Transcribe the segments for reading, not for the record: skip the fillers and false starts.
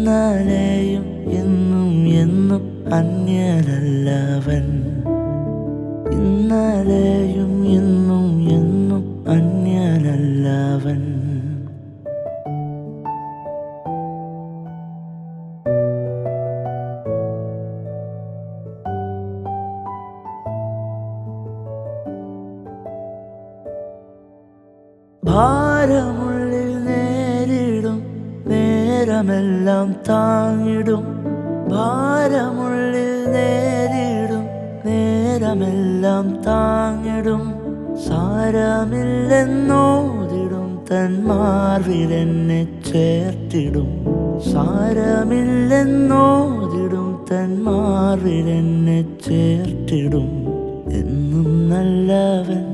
ഇന്നലെയും ഇന്നും എന്നും അന്യനല്ലവൻ. ഇന്നലെയും ഇന്നും എന്നും അന്യനല്ലവൻ. ഭാരമുള്ളിൽ നേരിടും നേരമെല്ലാം താങ്ങിടും. ഭാരമുള്ളിൽ നേരിടും നേരമെല്ലാം താങ്ങിടും. സാരമില്ലെന്നോതിടും തന്മാർവിലെന്നെ ചേർത്തിടും. സാരമില്ലെന്നോതിടും തന്മാർവിലെന്നെ ചേർത്തിടും. എന്നും നല്ലവൻ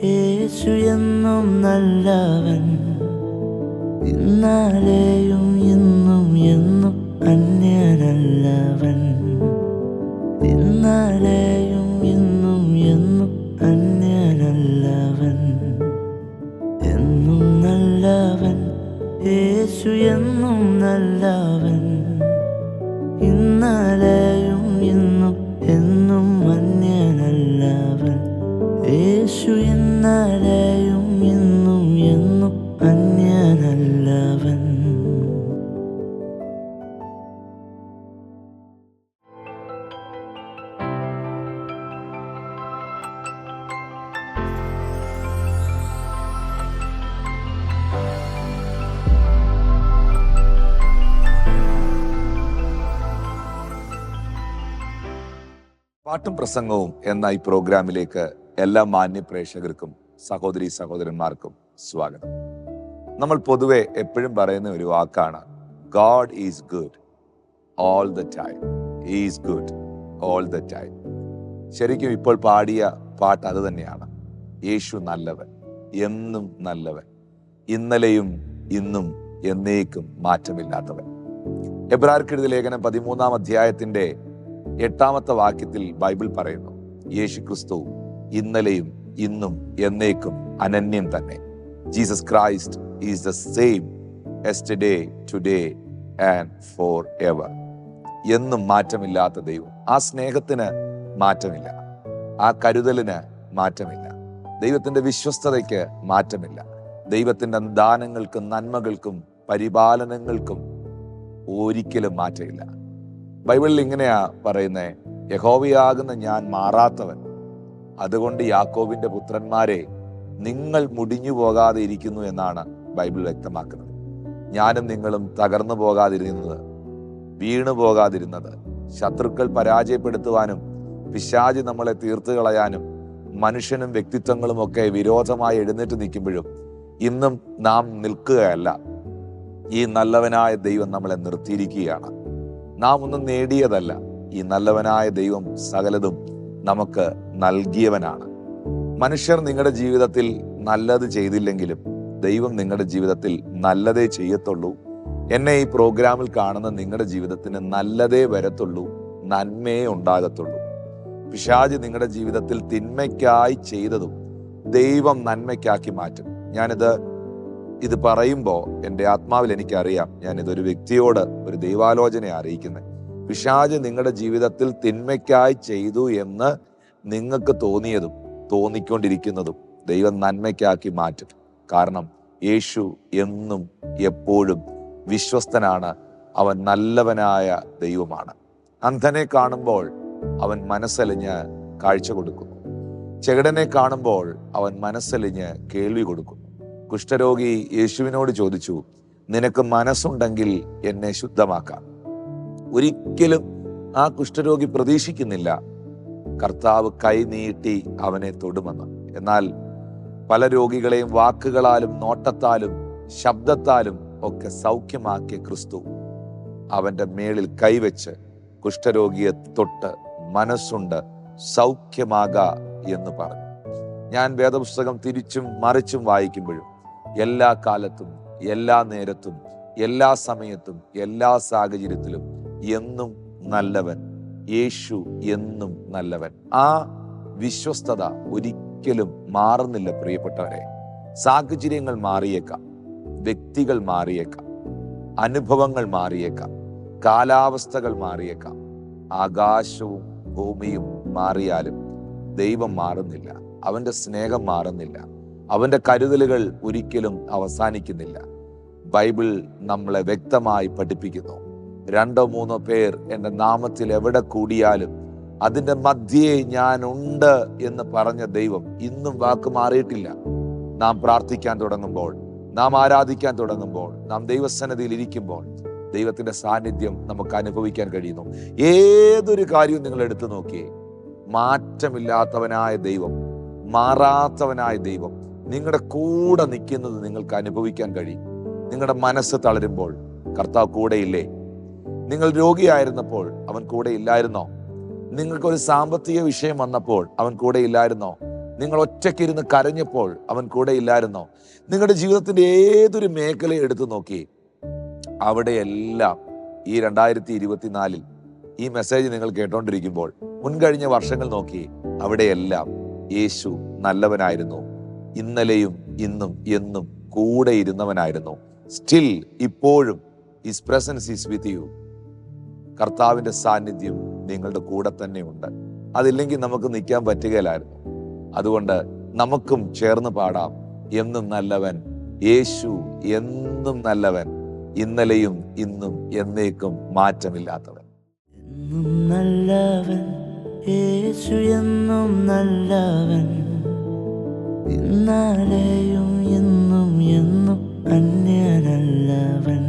യേശു, എന്നും നല്ലവൻ. ഇന്നലെയും ഇന്നും എന്നും അന്യനല്ലവൻ. ഇന്നലെയും ഇന്നും എന്നും അന്യനല്ലവൻ. എന്നും നല്ലവൻ യേശു, എന്നും നല്ലവൻ. ഇന്നലെയും ഇന്നും എന്നും അന്യനല്ലവൻ. യേശു ഇന്നലെയും ഇന്നും എന്നും അന്യനല്ലവൻ. പാട്ടും പ്രസംഗവും എന്ന ഈ പ്രോഗ്രാമിലേക്ക് എല്ലാ മാന്യ പ്രേക്ഷകർക്കും സഹോദരി സഹോദരന്മാർക്കും സ്വാഗതം. നമ്മൾ പൊതുവെ എപ്പോഴും പറയുന്ന ഒരു വാക്കാണ് God is good all the time. Is good all the time. ശരിക്കും ഇപ്പോൾ പാടിയ പാട്ട് അത് തന്നെയാണ്. യേശു നല്ലവൻ, എന്നും നല്ലവൻ, ഇന്നലെയും ഇന്നും എന്നേക്കും മാറ്റമില്ലാത്തവൻ. എബ്രായർക്കെഴുതിയ ലേഖനം 13-ാം അധ്യായത്തിന്റെ 8-ാമത്തെ വാക്യത്തിൽ ബൈബിൾ പറയുന്നു, യേശു ക്രിസ്തു ഇന്നലെയും ഇന്നും എന്നേക്കും അനന്യം തന്നെ. Jesus Christ is the same yesterday, today and for ever. എന്നും മാറ്റമില്ലാത്ത ദൈവം. ആ സ്നേഹത്തിന് മാറ്റമില്ല, ആ കരുതലിന് മാറ്റമില്ല, ദൈവത്തിന്റെ വിശ്വസ്തതയ്ക്ക് മാറ്റമില്ല, ദൈവത്തിന്റെ ദാനങ്ങൾക്കും നന്മകൾക്കും പരിപാലനങ്ങൾക്കും ഒരിക്കലും മാറ്റമില്ല. ബൈബിളിൽ ഇങ്ങനെയാ പറയുന്നത്, യഹോവയാകുന്ന ഞാൻ മാറാത്തവൻ, അതുകൊണ്ട് യാക്കോബിന്റെ പുത്രന്മാരെ നിങ്ങൾ മുടിഞ്ഞു പോകാതെ ഇരിക്കുന്നു എന്നാണ് ബൈബിൾ വ്യക്തമാക്കുന്നത്. ഞാനും നിങ്ങളും തകർന്നു പോകാതിരുന്നത്, വീണു പോകാതിരുന്നത്, ശത്രുക്കൾ പരാജയപ്പെടുത്തുവാനും പിശാചി നമ്മളെ തീർത്തു കളയാനും മനുഷ്യനും വ്യക്തിത്വങ്ങളും ഒക്കെ വിരോധമായി എഴുന്നേറ്റ് നിൽക്കുമ്പോഴും ഇന്നും നാം നിൽക്കുകയല്ല. ഈ നല്ലവനായ ദൈവം നമ്മളെ നിർത്തിയിരിക്കുകയാണ്. നാം ഒന്നും നേടിയതല്ല, ഈ നല്ലവനായ ദൈവം സകലതും നമുക്ക് നൽകിയവനാണ്. മനുഷ്യർ നിങ്ങളുടെ ജീവിതത്തിൽ നല്ലത് ചെയ്തില്ലെങ്കിലും ദൈവം നിങ്ങളുടെ ജീവിതത്തിൽ നല്ലതേ ചെയ്യത്തുള്ളൂ. എന്നെ ഈ പ്രോഗ്രാമിൽ കാണുന്ന നിങ്ങളുടെ ജീവിതത്തിന് നല്ലതേ വരത്തുള്ളൂ, നന്മയെ ഉണ്ടാകത്തുള്ളൂ. പിശാച് നിങ്ങളുടെ ജീവിതത്തിൽ തിന്മയ്ക്കായി ചെയ്തതും ദൈവം നന്മയ്ക്കാക്കി മാറ്റും. ഇത് പറയുമ്പോൾ എൻ്റെ ആത്മാവിൽ എനിക്കറിയാം, ഞാനിതൊരു വ്യക്തിയോട് ഒരു ദൈവാലോചന അറിയിക്കുന്നത്. പിശാച് നിങ്ങളുടെ ജീവിതത്തിൽ തിന്മയ്ക്കായി ചെയ്തു എന്ന് നിങ്ങൾക്ക് തോന്നിയതും തോന്നിക്കൊണ്ടിരിക്കുന്നതും ദൈവം നന്മയ്ക്കാക്കി മാറ്റും. കാരണം യേശു എന്നും എപ്പോഴും വിശ്വസ്തനാണ്. അവൻ നല്ലവനായ ദൈവമാണ്. അന്ധനെ കാണുമ്പോൾ അവൻ മനസ്സലിഞ്ഞ് കാഴ്ച കൊടുക്കുന്നു. ചെകിടനെ കാണുമ്പോൾ അവൻ മനസ്സലിഞ്ഞ് കേൾവി കൊടുക്കുന്നു. കുഷ്ഠരോഗി യേശുവിനോട് ചോദിച്ചു, നിനക്ക് മനസ്സുണ്ടെങ്കിൽ എന്നെ ശുദ്ധമാക്കാം. ഒരിക്കലും ആ കുഷ്ഠരോഗി പ്രതീക്ഷിക്കുന്നില്ല കർത്താവ് കൈ നീട്ടി അവനെ തൊടുമെന്ന്. എന്നാൽ പല രോഗികളെയും വാക്കുകളാലും നോട്ടത്താലും ശബ്ദത്താലും ഒക്കെ സൗഖ്യമാക്കിയ ക്രിസ്തു അവന്റെ മേളിൽ കൈവച്ച് കുഷ്ഠരോഗിയെ തൊട്ട് മനസ്സുണ്ട് സൗഖ്യമാക എന്ന് പറഞ്ഞു. ഞാൻ വേദപുസ്തകം തിരിച്ചും മറിച്ചും വായിക്കുമ്പോഴും എല്ലാ കാലത്തും എല്ലാ നേരത്തും എല്ലാ സമയത്തും എല്ലാ സാഹചര്യത്തിലും എന്നും നല്ലവൻ, യേശു എന്നും നല്ലവൻ. ആ വിശ്വസ്തത ഒരിക്കലും മാറുന്നില്ല പ്രിയപ്പെട്ടവരെ. സാഹചര്യങ്ങൾ മാറിയേക്കാം, വ്യക്തികൾ മാറിയേക്കാം, അനുഭവങ്ങൾ മാറിയേക്കാം, കാലാവസ്ഥകൾ മാറിയേക്കാം, ആകാശവും ഭൂമിയും മാറിയാലും ദൈവം മാറുന്നില്ല. അവന്റെ സ്നേഹം മാറുന്നില്ല. അവന്റെ കരുതലുകൾ ഒരിക്കലും അവസാനിക്കുന്നില്ല. ബൈബിൾ നമ്മളെ വ്യക്തമായി പഠിപ്പിക്കുന്നു, 2-3 പേർ എൻ്റെ നാമത്തിൽ എവിടെ കൂടിയാലും അതിൻ്റെ മധ്യേ ഞാൻ ഉണ്ട് എന്ന് പറഞ്ഞ ദൈവം ഇന്നും വാക്ക് മാറിയിട്ടില്ല. നാം പ്രാർത്ഥിക്കാൻ തുടങ്ങുമ്പോൾ, നാം ആരാധിക്കാൻ തുടങ്ങുമ്പോൾ, നാം ദൈവസന്നിധിയിൽ ഇരിക്കുമ്പോൾ ദൈവത്തിന്റെ സാന്നിധ്യം നമുക്ക് അനുഭവിക്കാൻ കഴിയുന്നു. ഏതൊരു കാര്യവും നിങ്ങൾ എടുത്തു നോക്കിയേ, മാറ്റമില്ലാത്തവനായ ദൈവം, മാറാത്തവനായ ദൈവം നിങ്ങളുടെ കൂടെ നിൽക്കുന്നത് നിങ്ങൾക്ക് അനുഭവിക്കാൻ കഴിയും. നിങ്ങളുടെ മനസ്സ് തളരുമ്പോൾ കർത്താവ് കൂടെയില്ലേ? നിങ്ങൾ രോഗിയായിരുന്നപ്പോൾ അവൻ കൂടെ ഇല്ലായിരുന്നോ? നിങ്ങൾക്കൊരു സാമ്പത്തിക വിഷയം വന്നപ്പോൾ അവൻ കൂടെ ഇല്ലായിരുന്നോ? നിങ്ങൾ ഒറ്റയ്ക്കിരുന്ന് കരഞ്ഞപ്പോൾ അവൻ കൂടെ ഇല്ലായിരുന്നോ? നിങ്ങളുടെ ജീവിതത്തിന്റെ ഏതൊരു മേഖല എടുത്തു നോക്കി, അവിടെയെല്ലാം ഈ 2024 ഈ മെസ്സേജ് നിങ്ങൾ കേട്ടോണ്ടിരിക്കുമ്പോൾ മുൻകഴിഞ്ഞ വർഷങ്ങൾ നോക്കി, അവിടെയെല്ലാം യേശു നല്ലവനായിരുന്നു. ഇന്നലെയും ഇന്നും എന്നും കൂടെ ഇരുന്നവനായിരുന്നു. സ്റ്റിൽ ഇപ്പോഴും his presence is with you. കർത്താവിന്റെ സാന്നിധ്യം നിങ്ങളുടെ കൂടെ തന്നെ ഉണ്ട്. അതില്ലെങ്കിൽ നമുക്ക് നിൽക്കാൻ പറ്റുകയില്ലായിരുന്നു. അതുകൊണ്ട് നമുക്കും ചേർന്ന് പാടാം, എന്നും നല്ലവൻ യേശു, എന്നും നല്ലവൻ, ഇന്നലെയും ഇന്നും എന്നേക്കും മാറ്റമില്ലാത്തവൻ. എന്നും നല്ലവൻ യേശു, എന്നും നല്ലവൻ, ഇന്നലെയും ഇന്നും എന്നും അന്യനല്ലവൻ.